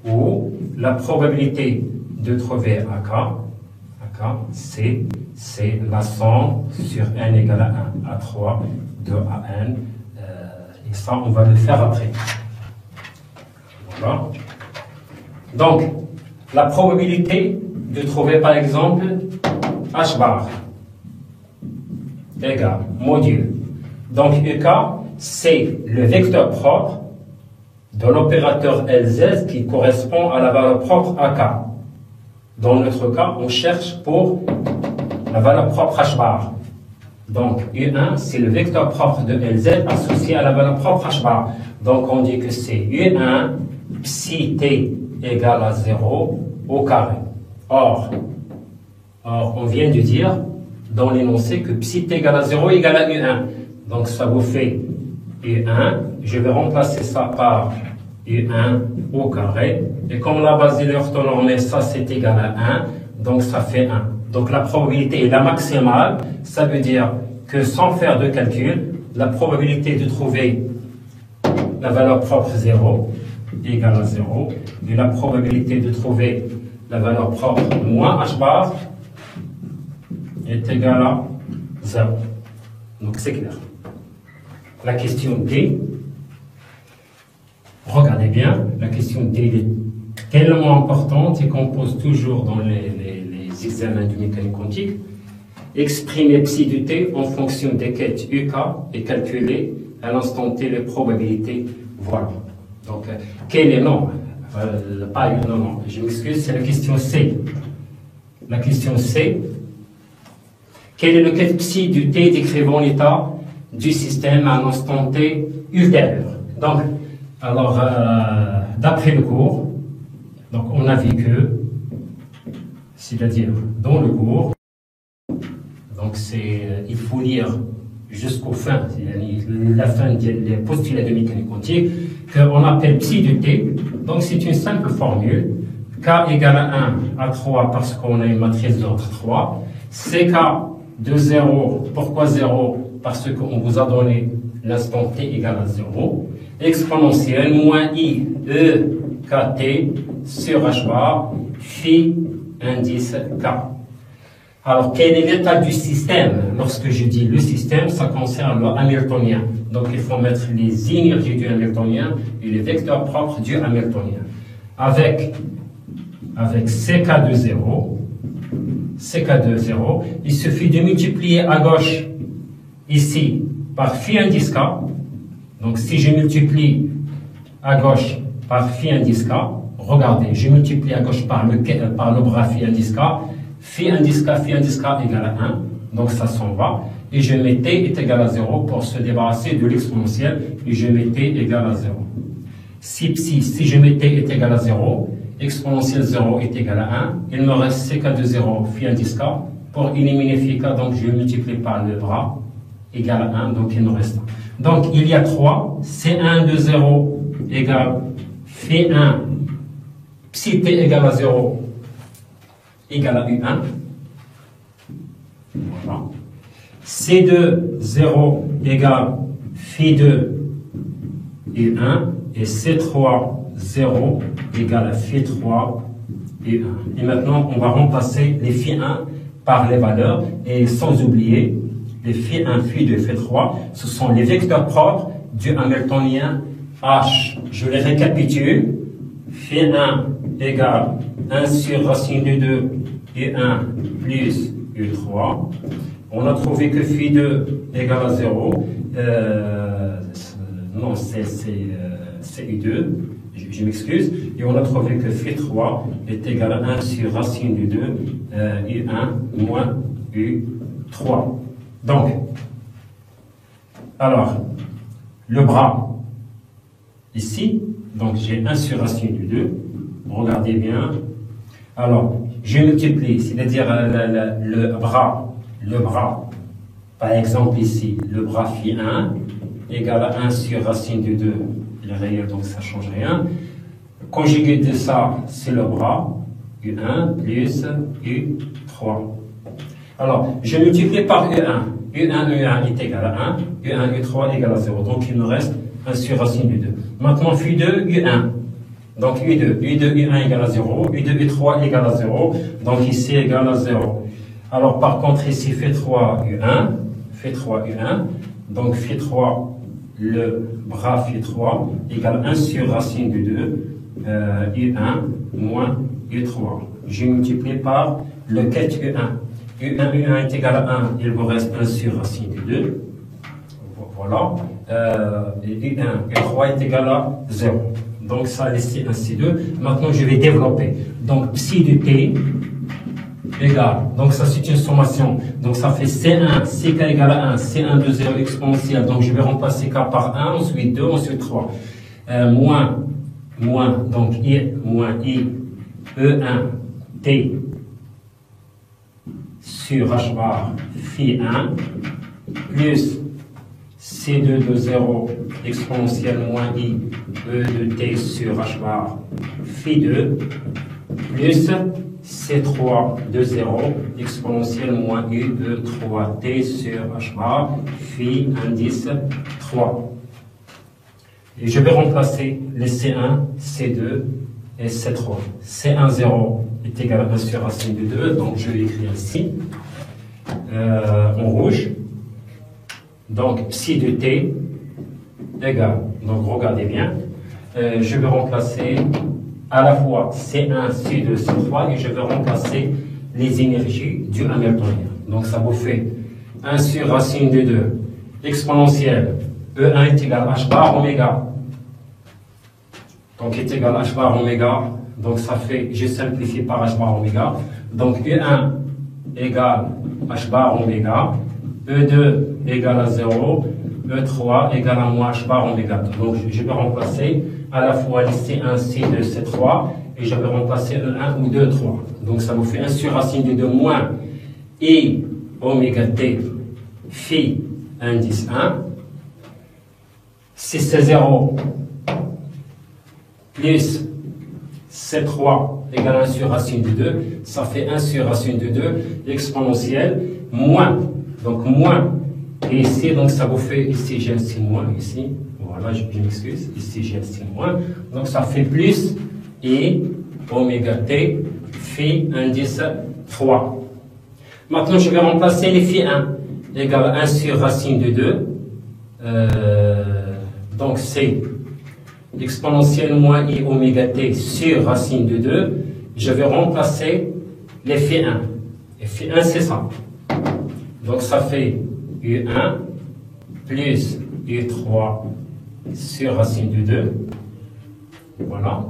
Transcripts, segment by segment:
ou la probabilité de trouver AK, c'est la somme sur n égale à 1, à 3, de à n, et ça on va le faire après. Voilà. Donc, la probabilité de trouver par exemple h bar égale module. Donc, EK, c'est le vecteur propre de l'opérateur LZ qui correspond à la valeur propre AK. Dans notre cas, on cherche pour la valeur propre h bar. Donc, U1, c'est le vecteur propre de LZ associé à la valeur propre h bar. Donc, on dit que c'est U1 psi t égale à 0 au carré. Or, on vient de dire dans l'énoncé que psi t égale à 0 égale à U1. Donc, ça vous fait U1. Je vais remplacer ça par U1 au carré. Et comme la base de l'orthonormée, ça c'est égal à 1. Donc, ça fait 1. Donc, la probabilité est la maximale. Ça veut dire que sans faire de calcul, la probabilité de trouver la valeur propre 0 égale à 0. Et la probabilité de trouver la valeur propre moins h bar est égale à 0. Donc, c'est clair. La question D, regardez bien, la question D est tellement importante et qu'on pose toujours dans les examens de mécanique quantique. Exprimer psi de t en fonction des quêtes UK et calculer à l'instant t les probabilités. Voilà. Donc, quel est non, non, je m'excuse, c'est la question C. La question C. Quel est le quête psi de t décrivant l'état du système à un instant t ultérieur? Donc, alors, d'après le cours, donc on a vu que, c'est-à-dire dans le cours, donc il faut lire jusqu'au fin, la fin des postulats de mécanique quantique, qu'on appelle psi de t. Donc c'est une simple formule, k égale à 1 à 3 parce qu'on a une matrice d'ordre 3, ck de 0, pourquoi 0? Parce qu'on vous a donné l'instant t égale à 0, exponentielle moins i e kt sur h bar phi indice k. Alors, quel est l'état du système? Lorsque je dis le système, ça concerne le hamiltonien. Donc, il faut mettre les énergies du hamiltonien et les vecteurs propres du hamiltonien. Avec ck de 0, il suffit de multiplier à gauche, ici, par phi indice k. Donc, si je multiplie à gauche par phi indice k, regardez, je multiplie à gauche par le bras phi indice k, phi indice k égale à 1, donc ça s'en va, et je mets t est égal à 0 pour se débarrasser de l'exponentielle, et je mets t égal à 0. Si je mets t est égal à 0, exponentielle 0 est égal à 1, il me reste ck de 0 phi indice k, pour éliminer phi k, donc je multiplie par le bras, égal à 1, donc il me reste 1. Donc il y a 3, C1 de 0 égale phi 1, psi t égale à 0, égale à U1. Voilà. C2, 0 égale phi 2 U1. Et C3, 0 égale à phi 3 U1. Et maintenant, on va remplacer les phi 1 par les valeurs. Et sans oublier, les phi 1, phi 2, phi 3, ce sont les vecteurs propres du hamiltonien H. Je les récapitule. Phi 1 égale 1 sur racine de 2 U1 plus U3. On a trouvé que phi 2 égale à 0. Non, c'est U2. Je m'excuse. Et on a trouvé que phi 3 est égal à 1 sur racine de 2 U1 moins U3. Donc, alors, le bras ici, donc j'ai 1 sur racine de 2. Regardez bien. Alors, je multiplie, c'est-à-dire le bras, par exemple ici, le bras phi 1 égale à 1 sur racine de 2, le réel, donc ça ne change rien. Conjugué de ça, c'est le bras, U1 plus U3. Alors, je multiplie par U1. U1 est égal à 1, U1, U3 égale à 0. Donc, il me reste 1 sur racine de 2. Maintenant, phi 2, U1. Donc U2, U1 égale à 0, U2, U3 égale à 0, donc ici égale à 0. Alors par contre ici, Φ3, U1, donc Φ3, le bras Φ3 égale 1 sur racine de 2, U1 moins U3. Je multiplie par le quête U1. U1 est égal à 1, il vous reste 1 sur racine de 2. Voilà. U1, U3 est égal à 0. Donc ça laisse ainsi 2. Maintenant je vais développer. Donc psi de t égale. Donc ça c'est une sommation. Donc ça fait C1, CK égale à 1, C1 de 0 exponentielle. Donc je vais remplacer K par 1, ensuite 2, ensuite 3. Moins, donc I, moins I, E1, T sur H bar phi 1 plus C2 de 0 exponentielle moins I E de T sur H bar phi 2 plus C3 de 0 exponentielle moins U de 3T sur H bar phi indice 3. Et je vais remplacer les C1, C2 et C3. C1, 0 est égal à 1 sur racine de 2, donc je vais écrire ici en rouge. Donc psi de t égale, donc regardez bien, je vais remplacer à la fois C1, C2, C3 et je vais remplacer les énergies du Hamiltonien. Donc ça vous fait 1 sur racine de 2 exponentielle E1 est égal à H bar oméga. Donc est égal à H bar oméga. Donc ça fait, je simplifie par H bar oméga. Donc E1 égale H bar oméga. E2 égale à 0. E3 égale à moins H bar oméga. Donc je vais remplacer à la fois les C1, C2, C3 et je vais remplacer E1 ou 2, 3. Donc ça vous fait 1 sur racine de 2 moins I oméga T phi indice 1. Si c'est 0 plus C3 égale 1 sur racine de 2, ça fait 1 sur racine de 2 exponentielle moins, donc moins, et ici, donc ça vous fait, ici j'ai un signe moins, ici, voilà, je m'excuse, ici j'ai un signe moins, donc ça fait plus, et oméga t phi indice 3. Maintenant, je vais remplacer les phi 1 égale 1 sur racine de 2, donc c'est exponentielle moins i oméga t sur racine de 2, je vais remplacer les phi 1. Et phi 1 c'est ça. Donc ça fait U1 plus U3 sur racine de 2. Voilà.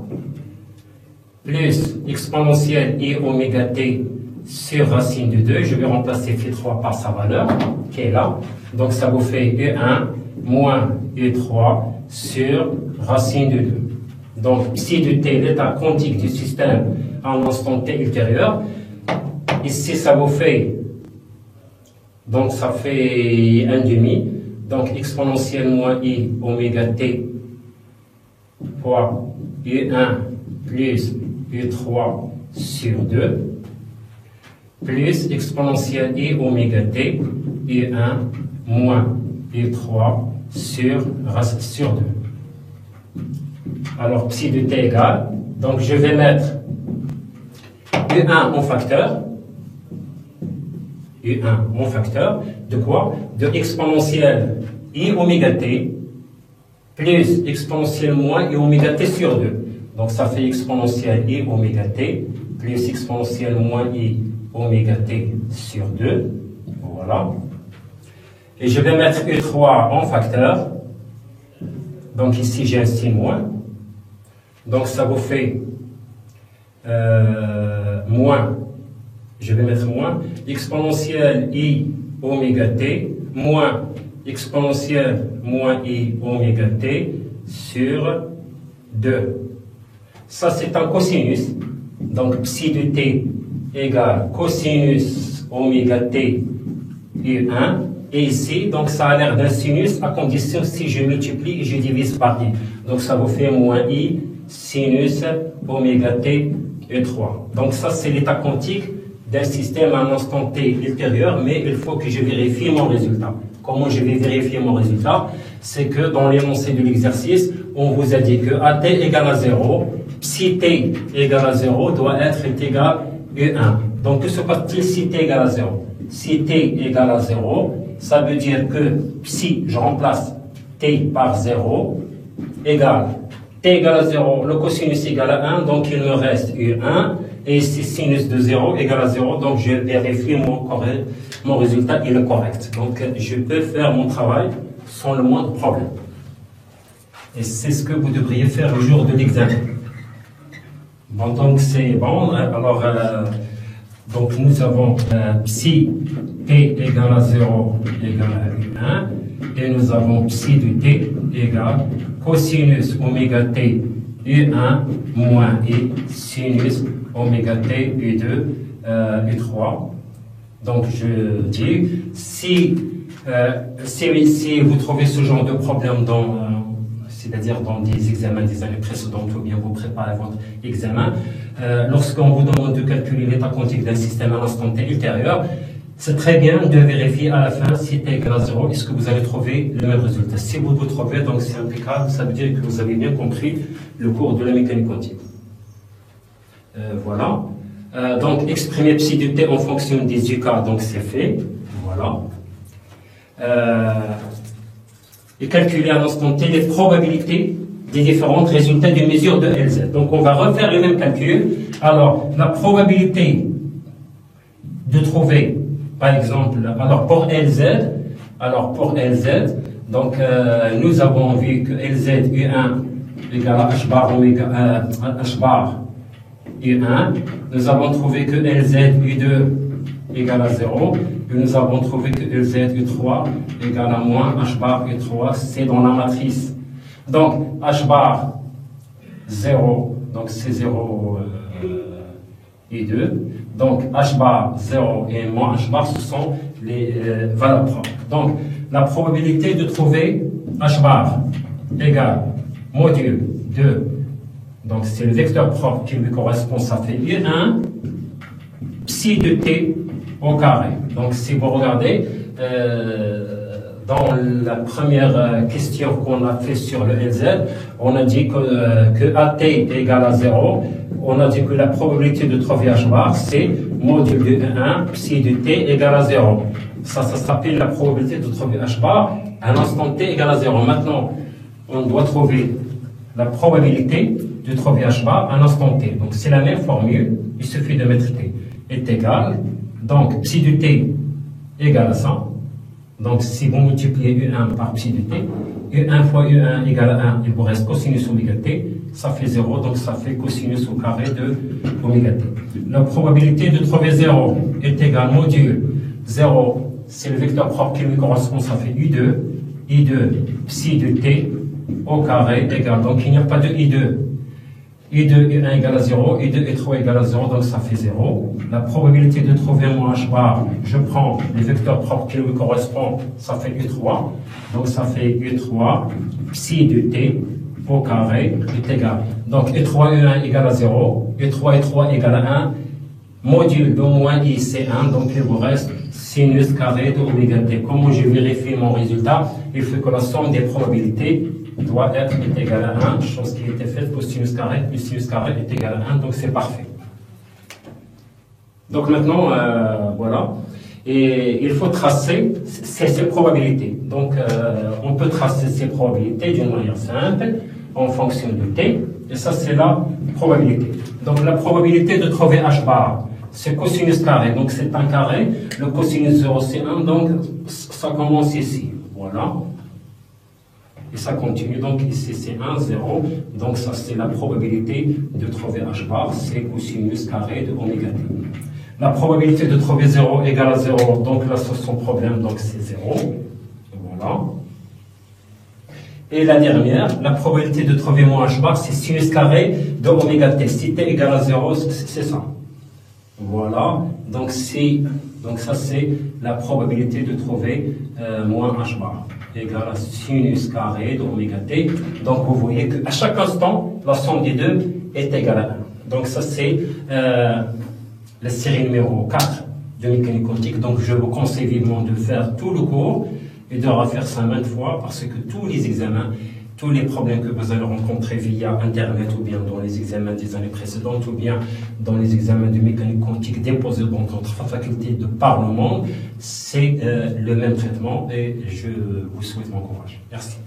Plus exponentielle i oméga t sur racine de 2. Je vais remplacer phi 3 par sa valeur qui est là. Donc ça vous fait U1 moins U3 sur racine de 2. Donc psi de t, l'état quantique du système à l'instant t ultérieur. Ici ça vous fait, donc ça fait 1 demi, donc exponentielle moins i oméga t fois U1 plus U3 sur 2 plus exponentielle i oméga t U1 moins U3 sur 2. Alors psi de t égale, donc je vais mettre U1 en facteur. U1 en facteur de quoi? De exponentielle i oméga t plus exponentielle moins i oméga t sur 2. Donc ça fait exponentielle i oméga t plus exponentielle moins i oméga t sur 2. Voilà. Et je vais mettre U3 en facteur. Donc ici j'ai un signe moins. Donc ça vous fait moins. Je vais mettre moins exponentielle i oméga t moins exponentielle moins i oméga t sur 2. Ça c'est un cosinus. Donc psi de t égale cosinus oméga t U1. Et ici, donc ça a l'air d'un sinus à condition si je multiplie et je divise par i. Donc ça vous fait moins i sinus oméga t U3. Donc ça c'est l'état quantique d'un système à un instant t ultérieur, mais il faut que je vérifie mon résultat. Comment je vais vérifier mon résultat? C'est que dans l'énoncé de l'exercice, on vous a dit que AT égale à 0, psi t égale à 0 doit être égal à U1. Donc, que se passe-t-il si t égale à 0? Si t égale à 0, ça veut dire que psi, je remplace t par 0, égale t égale à 0, le cosinus égale à 1, donc il me reste U1, et si sinus de 0 égale à 0, donc je vérifie mon résultat, il est correct. Donc, je peux faire mon travail sans le moindre problème. Et c'est ce que vous devriez faire le jour de l'examen. Bon, donc c'est bon. Alors, donc nous avons psi t égale à 0 égale à 1, et nous avons psi de t égale cosinus oméga t U1 moins I sinus oméga t U2 U3. Donc je dis, si vous trouvez ce genre de problème c'est-à-dire dans des examens des années précédentes ou bien vous préparez votre examen, lorsqu'on vous demande de calculer l'état quantique d'un système à l'instant t ultérieur, c'est très bien de vérifier à la fin si t égale à 0, est-ce que vous allez trouver le même résultat. Si vous le trouvez, donc c'est impeccable, ça veut dire que vous avez bien compris le cours de la mécanique quantique. Voilà. Donc exprimer psi de t en fonction des UK, donc c'est fait. Voilà. Et calculer à l'instant t les probabilités des différents résultats d'une mesure de LZ. Donc on va refaire le même calcul. Alors, la probabilité de trouver, par exemple, pour LZ, donc nous avons vu que LZ U1 égale à H bar oméga H bar U1. Nous avons trouvé que LZ U2 égale à 0. Et nous avons trouvé que LZ U3 égale à moins H bar U3. C'est dans la matrice. Donc H bar 0, donc c'est 0 et 2. Donc H bar 0 et moins H bar, ce sont les valeurs propres. Donc la probabilité de trouver H bar égale module 2. Donc c'est le vecteur propre qui lui correspond, ça fait U1 psi de t au carré. Donc si vous regardez dans la première question qu'on a fait sur le LZ, on a dit que AT égale à 0. On a dit que la probabilité de trouver H bar, c'est module de 1 psi de t égale à 0. Ça s'appelle la probabilité de trouver H bar à l'instant t égale à 0. Maintenant, on doit trouver la probabilité de trouver H bar à l'instant t. Donc c'est la même formule, il suffit de mettre t est égal. Donc psi de t égale à 100. Donc si vous multipliez U1 par psi de t, U1 fois U1 égale à 1, il vous reste cosinus oméga t, ça fait 0, donc ça fait cosinus au carré de oméga t. La probabilité de trouver 0 est égale module 0, c'est le vecteur propre qui lui correspond, ça fait U2, I2 psi de t au carré égale, donc il n'y a pas de I2. I2, U1 égale à 0, I2, I3 égale à 0, donc ça fait 0. La probabilité de trouver mon H bar, je prends les vecteurs propres qui lui correspondent, ça fait U3. Donc ça fait U3, psi de t au carré est égal. Donc U3, U1 égale à 0, U3, I3 égale à 1, module de moins I, c'est 1, donc il vous reste sinus carré de oméga t. Comment je vérifie mon résultat? Il faut que la somme des probabilités doit être égale à 1, chose qui était faite pour sinus carré, puis sinus carré est égal à 1, donc c'est parfait. Donc maintenant, voilà, et il faut tracer ces probabilités. Donc on peut tracer ces probabilités d'une manière simple, en fonction de t, et ça c'est la probabilité. Donc la probabilité de trouver H bar, c'est cosinus carré, donc c'est un carré, le cosinus 0 c'est 1, donc ça commence ici, voilà. Et ça continue, donc ici c'est 1, 0, donc ça c'est la probabilité de trouver H bar, c'est cosinus carré de oméga t. La probabilité de trouver 0 égale à 0, donc là c'est son problème, donc c'est 0, voilà. Et la dernière, la probabilité de trouver mon H bar, c'est sinus carré de oméga t. Si t égale à 0, c'est ça. Voilà, donc ça c'est la probabilité de trouver moins H bar égale à sinus carré de oméga t. Donc vous voyez qu'à chaque instant, la somme des deux est égale à 1. Donc ça c'est la série numéro 4 de mécanique quantique. Donc je vous conseille vivement de faire tout le cours et de refaire ça maintes fois parce que tous les examens tous les problèmes que vous allez rencontrer via Internet ou bien dans les examens des années précédentes ou bien dans les examens de mécanique quantique déposés dans notre faculté de par le monde, c'est le même traitement et je vous souhaite bon courage. Merci.